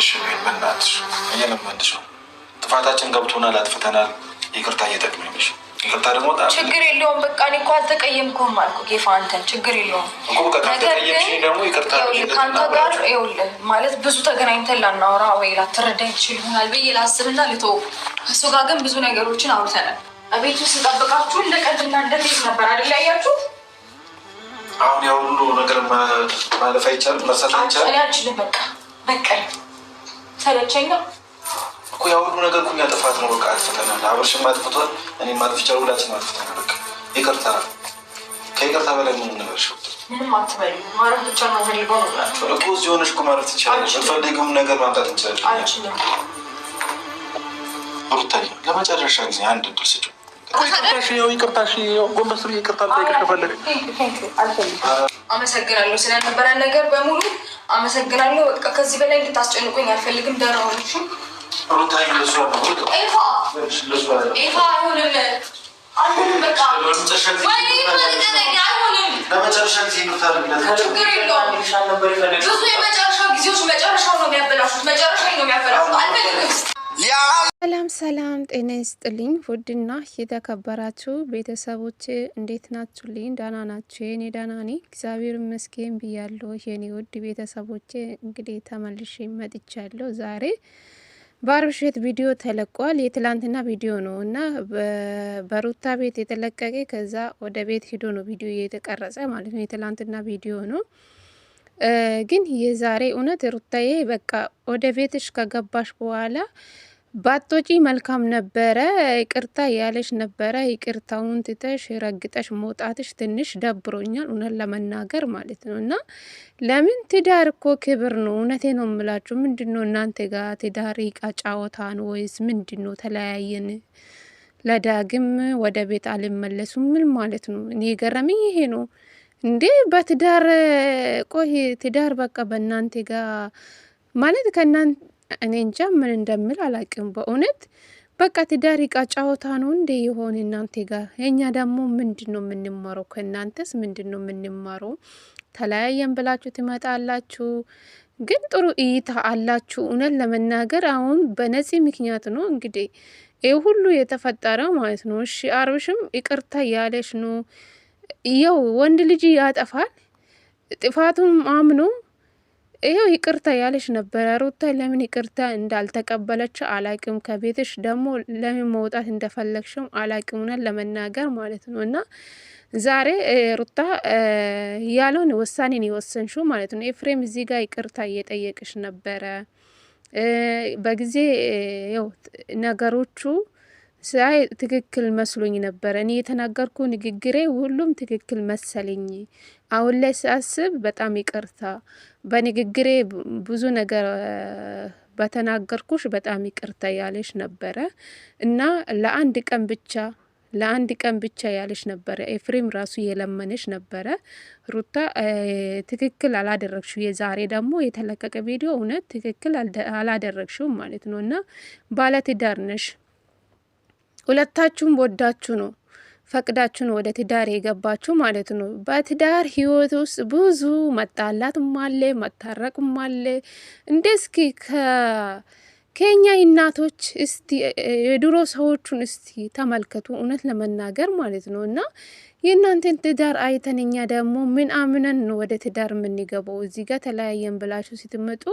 እሺ በእናትሽ እየለመንሽ ነው። ጥፋታችን ገብቶናል፣ አጥፍተናል። ይቅርታ እየጠቅመኝሽ ይቅርታ ደግሞ ችግር የለውም። በቃ እኔ እኮ አልተቀየምኩም አልኩህ ጌፋ፣ አንተን ችግር የለውም እኮ በቃ ከተቀየምሽኝ ደግሞ ይቅርታ ከአንተ ጋር ይኸውልህ ማለት ብዙ ተገናኝተን ላናወራ ወይ ላትረዳኝ ትችል ይሆናል ብዬ ላስብና ልተው። እሱ ጋር ግን ብዙ ነገሮችን አውርተናል። ቤት ውስጥ ጠብቃችሁ እንደ ቀልድና እንደ ፌዝ ነበር አይደል ያያችሁት? አሁን ያው ሁሉ ነገር ማለፍ አይቻልም፣ መርሳት አይቻልም። እኔ አልችልም። በቃ ሰለቸኝ እኮ ያው ሁሉ ነገር እኮ ጥፋት ነው። በቃ አጥፍተናል። አብርሽም አጥፍቷል፣ እኔም አጥፍቻለሁ፣ ሁላችንም አጥፍተናል። በቃ ይቅርታ። ከይቅርታ በላይ ምን ነገርሽ? ምንም አትበሉ። ማረፍ ብቻ ነው ፈልገው ነው ብላችሁ እኮ እዚህ ሆነሽ እኮ ማረፍ ትችላለሽ። የምትፈልጊውም ነገር ማምጣት እንችላለን። አልችልም። ሩታዬ ለመጨረሻ ጊዜ አንድ እድል ስጪው። ይቅርታሽ ጎንበስ ብዬ ይቅርታ ልጠይቅሽ ከፈለግሽ። አመሰግናለሁ ስለነበረን ነገር በሙሉ አመሰግናለሁ። በቃ ከዚህ በላይ እንድታስጨንቁኝ አልፈልግም። ደህና ሆነሽ ሩታዬ። ኤፋ አይሆንም፣ በቃ ለመጨረሻ ጊዜ ችግር የለውም። ብዙ የመጨረሻ ጊዜዎች መጨረሻው ነው የሚያበላሹት፣ መጨረሻ ነው የሚያበላሹት። አልፈልግም። ሰላም ሰላም፣ ጤና ይስጥልኝ ውድና የተከበራችሁ ቤተሰቦች እንዴት ናችሁልኝ? ደህና ናችሁ? የኔ ደህና ነኝ እግዚአብሔር ይመስገን ብያለሁ። የኔ ውድ ቤተሰቦች እንግዲህ ተመልሼ መጥቻለሁ። ዛሬ በአብርሽ ቤት ቪዲዮ ተለቋል። የትላንትና ቪዲዮ ነው እና በሩታ ቤት የተለቀቀ ከዛ ወደ ቤት ሂዶ ነው ቪዲዮ የተቀረጸ ማለት ነው። የትላንትና ቪዲዮ ነው ግን የዛሬ እውነት ሩታዬ በቃ ወደ ቤትሽ ከገባሽ በኋላ ባቶጪ መልካም ነበረ። ይቅርታ ያለሽ ነበረ። ይቅርታውን ትተሽ ረግጠሽ መውጣትሽ ትንሽ ደብሮኛል እውነት ለመናገር ማለት ነው። እና ለምን ትዳር እኮ ክብር ነው። እውነቴ ነው የምላችሁ። ምንድነው እናንተ ጋር ትዳር ዕቃ ጨዋታ ነው ወይስ ምንድነው? ተለያየን ለዳግም ወደ ቤት አልመለሱም ምን ማለት ነው? እኔ ገረመኝ ይሄ ነው እንዴ በትዳር ቆይ ትዳር በቃ በእናንተ ጋር ማለት ከእናንተ እኔ እንጃ ምን እንደምል አላቅም። በእውነት በቃ ትዳር ዕቃ ጨዋታ ነው እንዴ የሆነ እናንተ ጋር። የኛ ደግሞ ምንድነው የምንማረው? ከእናንተስ ምንድነው የምንማረው? ተለያየን ብላችሁ ትመጣላችሁ፣ ግን ጥሩ እይታ አላችሁ። እውነት ለመናገር አሁን በነፂ ምክንያት ነው እንግዲህ ይህ ሁሉ የተፈጠረው ማለት ነው። እሺ አብርሽም ይቅርታ ያለሽ ነው። ይኸው ወንድ ልጅ ያጠፋል፣ ጥፋቱን አምኖ ይኸው ይቅርታ ያለሽ ነበረ። ሩታ ለምን ይቅርታ እንዳልተቀበለች አላቅም። ከቤትሽ ደግሞ ለምን መውጣት እንደፈለግሽም አላቅም እውነት ለመናገር ማለት ነው። እና ዛሬ ሩታ ያለውን ውሳኔን የወሰንሽው ማለት ነው። ኤፍሬም እዚህ ጋር ይቅርታ እየጠየቅሽ ነበረ በጊዜ ያው ነገሮቹ ሳይ ትክክል መስሎኝ ነበር። እኔ የተናገርኩ ንግግሬ ሁሉም ትክክል መሰለኝ። አሁን ላይ ሳስብ በጣም ይቅርታ በንግግሬ ብዙ ነገር በተናገርኩሽ በጣም ይቅርታ ያለሽ ነበረ እና ለአንድ ቀን ብቻ ያለሽ ነበረ። ኤፍሬም ራሱ የለመነሽ ነበረ። ሩታ ትክክል አላደረግሽው። የዛሬ ደግሞ የተለቀቀ ቪዲዮ እውነት ትክክል አላደረግሽው ማለት ነው። እና ባለትዳር ነሽ፣ ሁለታችሁም ወዳችሁ ነው ፈቅዳችሁ ነው ወደ ትዳር የገባችሁ ማለት ነው። በትዳር ህይወት ውስጥ ብዙ መጣላትም አለ፣ መታረቅም አለ። እንደ እስኪ ከኛ እናቶች እስቲ የድሮ ሰዎቹን እስቲ ተመልከቱ እውነት ለመናገር ማለት ነው። እና የእናንተን ትዳር አይተን እኛ ደግሞ ምን አምነን ነው ወደ ትዳር የምንገባው? እዚህ ጋር ተለያየን ብላችሁ ስትመጡ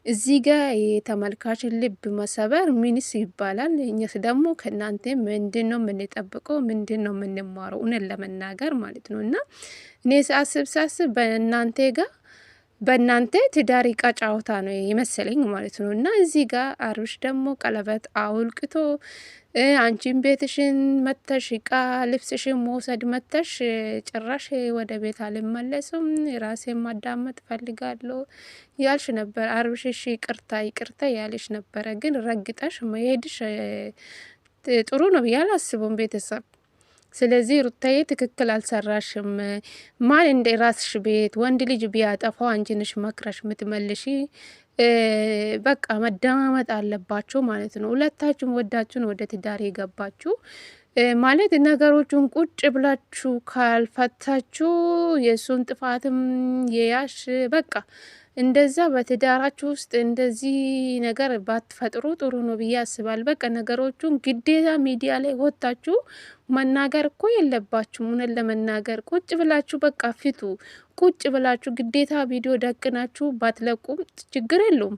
እዚህ ጋር የተመልካችን ልብ መሰበር ምንስ ይባላል? እኛስ ደግሞ ከእናንተ ምንድን ነው የምንጠብቀው? ምንድን ነው የምንማረው? እውነት ለመናገር ማለት ነው። እና እኔ ሳስብ በእናንተ ትዳር ዕቃ ጨዋታ ነው የመሰለኝ ማለት ነው። እና እዚህ ጋር አብርሽ ደግሞ ቀለበት አውልቅቶ አንቺን ቤትሽን መተሽ ዕቃ ልብስሽን መውሰድ መተሽ ጭራሽ ወደ ቤት አልመለስም ራሴን ማዳመጥ ፈልጋለሁ ያልሽ ነበር። አብርሽ እሺ ይቅርታ ያለሽ ነበረ፣ ግን ረግጠሽ መሄድሽ ጥሩ ነው ብዬ አላስብም ቤተሰብ። ስለዚህ ሩታዬ ትክክል አልሰራሽም። ማን እንደ ራስሽ ቤት ወንድ ልጅ ቢያጠፋው አንቺ ነሽ መክረሽ ምትመልሺ። በቃ መደማመጥ አለባችሁ ማለት ነው። ሁለታችሁም ወዳችሁን ወደ ትዳር የገባችሁ ማለት ነገሮቹን ቁጭ ብላችሁ ካልፈታችሁ የሱን ጥፋትም የያሽ በቃ እንደዛ በትዳራችሁ ውስጥ እንደዚህ ነገር ባትፈጥሩ ጥሩ ነው ብዬ አስባል። በቃ ነገሮቹን ግዴታ ሚዲያ ላይ ወጣችሁ መናገር እኮ የለባችሁም። እውነት ለመናገር ቁጭ ብላችሁ በቃ ፊቱ ቁጭ ብላችሁ ግዴታ ቪዲዮ ደቅናችሁ ባትለቁም ችግር የለውም።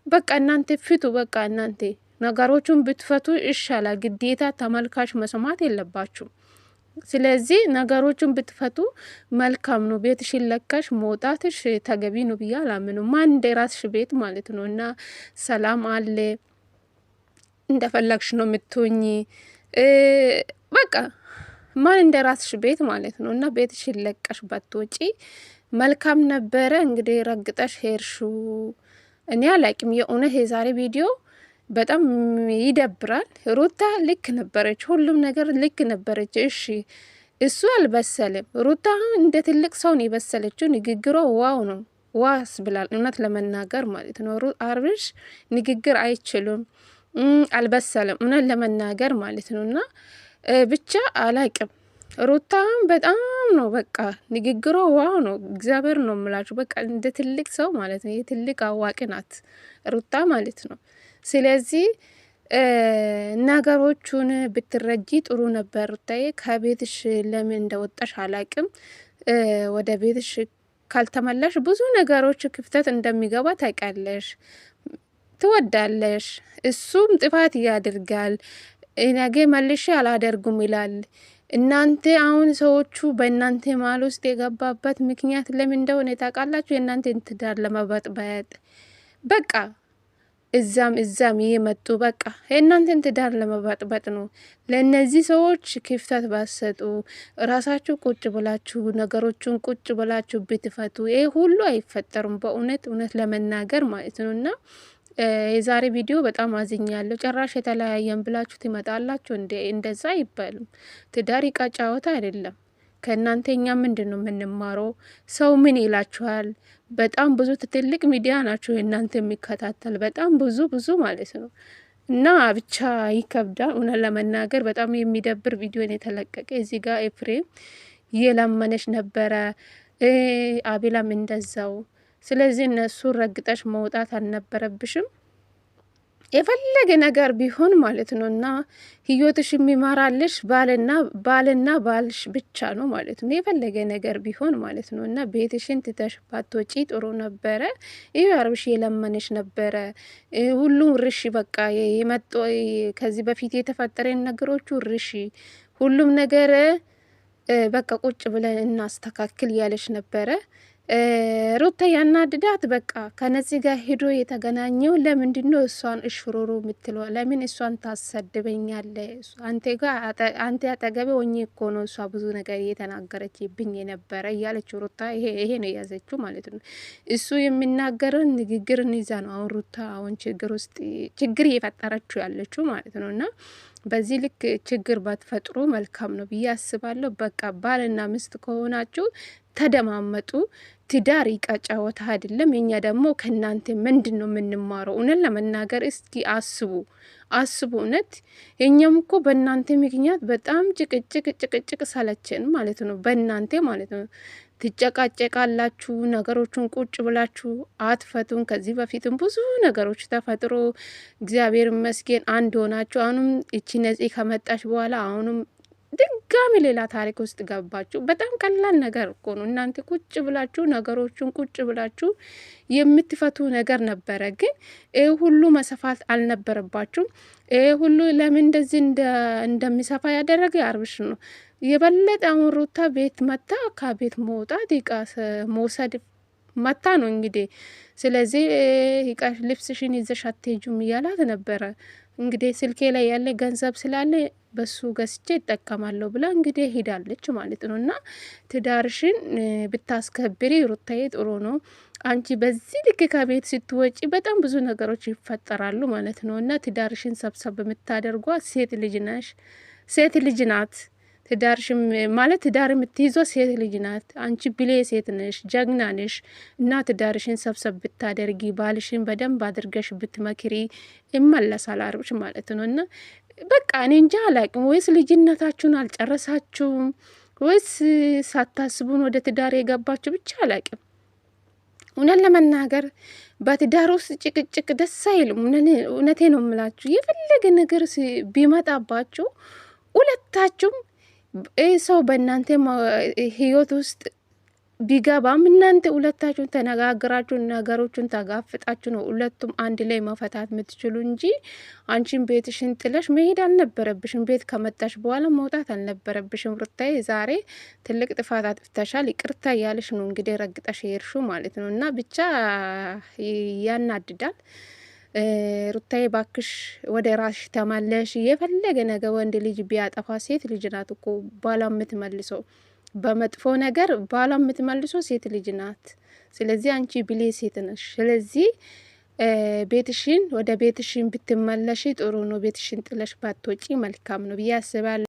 በቃ እናንተ ፊቱ በቃ እናንተ ነገሮቹን ብትፈቱ ይሻላል። ግዴታ ተመልካች መስማት የለባችሁም። ስለዚህ ነገሮችን ብትፈቱ መልካም ነው። ቤትሽን ለቀሽ መውጣትሽ ተገቢ ነው ብዬ አላምንም። ማን እንደ ራስሽ ቤት ማለት ነው እና ሰላም አለ፣ እንደፈለግሽ ነው የምትሆኚ። በቃ ማን እንደ ራስሽ ቤት ማለት ነው እና ቤትሽን ለቀሽ ባትወጪ መልካም ነበረ። እንግዲህ ረግጠሽ ሄርሹ እኔ አላቅም። የእውነት የዛሬ ቪዲዮ በጣም ይደብራል። ሩታ ልክ ነበረች፣ ሁሉም ነገር ልክ ነበረች። እሺ እሱ አልበሰለም። ሩታ እንደ ትልቅ ሰው ነው የበሰለችው። ንግግሯ ዋው ነው፣ ዋስ ብላል። እውነት ለመናገር ማለት ነው አብርሽ ንግግር አይችሉም፣ አልበሰለም እውነት ለመናገር ማለት ነው እና ብቻ አላቅም። ሩታ በጣም ነው በቃ ንግግሯ ዋው ነው። እግዚአብሔር ነው የምላችሁ። በቃ እንደ ትልቅ ሰው ማለት ነው። የትልቅ አዋቂ ናት ሩታ ማለት ነው። ስለዚህ ነገሮቹን ብትረጂ ጥሩ ነበር። ሩታዬ ከቤትሽ ለምን እንደወጣሽ አላቅም። ወደ ቤትሽ ካልተመለሽ ብዙ ነገሮች ክፍተት እንደሚገባ ታውቃለሽ፣ ትወዳለሽ። እሱም ጥፋት ያደርጋል። ነገ መልሼ አላደርጉም ይላል። እናንተ አሁን ሰዎቹ በእናንተ ማል ውስጥ የገባበት ምክንያት ለምን እንደሆነ ታውቃላችሁ? የእናንተ ትዳር ለመበጥበጥ በቃ እዛም እየመጡ በቃ የእናንተን ትዳር ለመበጥበጥ ነው። ለእነዚህ ሰዎች ክፍተት ባሰጡ ራሳችሁ ቁጭ ብላችሁ ነገሮቹን ቁጭ ብላችሁ ብትፈቱ ይሄ ሁሉ አይፈጠሩም። በእውነት እውነት ለመናገር ማለት ነው እና የዛሬ ቪዲዮ በጣም አዝኛለሁ። ጭራሽ የተለያየን ብላችሁ ትመጣላችሁ። እንደዛ አይባልም። ትዳር ዕቃ ጨዋታ አይደለም። ከእናንተ እኛ ምንድን ነው የምንማረው? ሰው ምን ይላችኋል? በጣም ብዙ ትልቅ ሚዲያ ናቸው የእናንተ የሚከታተል በጣም ብዙ ማለት ነው እና ብቻ ይከብዳል። እውነት ለመናገር በጣም የሚደብር ቪዲዮን የተለቀቀ እዚህ ጋር ኤፍሬም እየለመነች ነበረ፣ አቤላም እንደዛው። ስለዚህ እነሱ ረግጠሽ መውጣት አልነበረብሽም። የፈለገ ነገር ቢሆን ማለት ነው እና ህይወትሽ የሚመራልሽ ባልና ባልሽ ብቻ ነው ማለት ነው። የፈለገ ነገር ቢሆን ማለት ነው እና ቤትሽን ትተሽ ባትወጪ ጥሩ ነበረ። ይህ አብርሽ የለመነሽ ነበረ። ሁሉም ርሺ በቃ የመጡ ከዚህ በፊት የተፈጠረን ነገሮቹ ርሺ ሁሉም ነገር በቃ ቁጭ ብለን እናስተካክል ያለሽ ነበረ። ሩታ ያናድዳት በቃ ከነፂ ጋር ሄዶ የተገናኘው ለምንድነው? እሷን እሽሩሩ የምትለው ለምን? እሷን ታሰድበኛለ? አንተ አጠገቤ ሆኜ እኮ ነው እሷ ብዙ ነገር እየተናገረችብኝ የነበረ እያለችው ሩታ ይሄ ነው የያዘችው ማለት ነው። እሱ የሚናገርን ንግግርን ይዛ ነው አሁን ሩታ አሁን ችግር እየፈጠረችው ያለችው ማለት ነው እና በዚህ ልክ ችግር ባትፈጥሩ መልካም ነው ብዬ አስባለሁ። በቃ ባልና ሚስት ከሆናችሁ ተደማመጡ። ትዳር ዕቃ ጨዋታ አይደለም። የኛ ደግሞ ከእናንተ ምንድን ነው የምንማረው? እውነት ለመናገር እስኪ አስቡ። እውነት የኛም እኮ በእናንተ ምክንያት በጣም ጭቅጭቅ ሰለቸን ማለት ነው። በእናንተ ማለት ነው ትጨቃጨቃላችሁ። ነገሮቹን ቁጭ ብላችሁ አትፈቱን። ከዚህ በፊትም ብዙ ነገሮች ተፈጥሮ እግዚአብሔር ይመስገን አንድ ሆናችሁ፣ አሁንም እቺ ነፂ ከመጣች በኋላ አሁንም ድጋሚ ሌላ ታሪክ ውስጥ ገባችሁ። በጣም ቀላል ነገር እኮ ነው። እናንተ ቁጭ ብላችሁ ነገሮቹን ቁጭ ብላችሁ የምትፈቱ ነገር ነበረ። ግን ይህ ሁሉ መሰፋት አልነበረባችሁም። ይህ ሁሉ ለምን እንደዚህ እንደሚሰፋ ያደረገ አብርሽ ነው። የበለጠ አሁን ሩታ ቤት መታ ከቤት መውጣት ዕቃ መውሰድ መታ ነው እንግዲህ። ስለዚህ ዕቃ ልብስሽን ይዘሽ አትሄጂም እያላት ነበረ። እንግዲህ ስልኬ ላይ ያለ ገንዘብ ስላለ በሱ ገዝቼ ይጠቀማለሁ ብላ እንግዲህ ሄዳለች ማለት ነው። እና ትዳርሽን ብታስከብሪ ሩታዬ ጥሩ ነው። አንቺ በዚህ ልክ ከቤት ስትወጪ በጣም ብዙ ነገሮች ይፈጠራሉ ማለት ነው። እና ትዳርሽን ሰብሰብ የምታደርጓ ሴት ልጅ ናት። ትዳርሽም ማለት ትዳር የምትይዘው ሴት ልጅ ናት። አንቺ ብሌ ሴት ነሽ፣ ጀግና ነሽ እና ትዳርሽን ሰብሰብ ብታደርጊ ባልሽን በደንብ አድርገሽ ብትመክሪ ይመለሳል አብርሽ ማለት ነው። እና በቃ እኔ እንጃ አላቅም። ወይስ ልጅነታችሁን አልጨረሳችሁም? ወይስ ሳታስቡን ወደ ትዳር የገባችሁ? ብቻ አላቅም። እውነት ለመናገር በትዳር ውስጥ ጭቅጭቅ ደስ አይልም። እውነቴ ነው የምላችሁ። የፈለገ ነገር ቢመጣባችሁ ሁለታችሁም ሰው በእናንተ ህይወት ውስጥ ቢገባም እናንተ ሁለታችሁን ተነጋግራችሁ ነገሮችን ተጋፍጣችሁ ነው ሁለቱም አንድ ላይ መፈታት የምትችሉ እንጂ አንቺን ቤትሽን ጥለሽ መሄድ አልነበረብሽም። ቤት ከመጣሽ በኋላ መውጣት አልነበረብሽም። ሩታዬ ዛሬ ትልቅ ጥፋት አጥፍተሻል። ይቅርታ እያለሽ ነው እንግዲህ ረግጠሽ ሄድሹ ማለት ነው። እና ብቻ ያናድዳል። ሩታዬ ባክሽ ወደ ራስሽ ተመለሽ። የፈለገ ነገር ወንድ ልጅ ቢያጠፋ ሴት ልጅ ናት እኮ ባሏ የምትመልሰው በመጥፎ ነገር ባሏ የምትመልሶ ሴት ልጅ ናት። ስለዚህ አንቺ ብሌ ሴት ነሽ። ስለዚህ ቤትሽን ወደ ቤትሽን ብትመለሽ ጥሩ ነው። ቤትሽን ጥለሽ ባትወጪ መልካም ነው ብዬ አስባለሁ።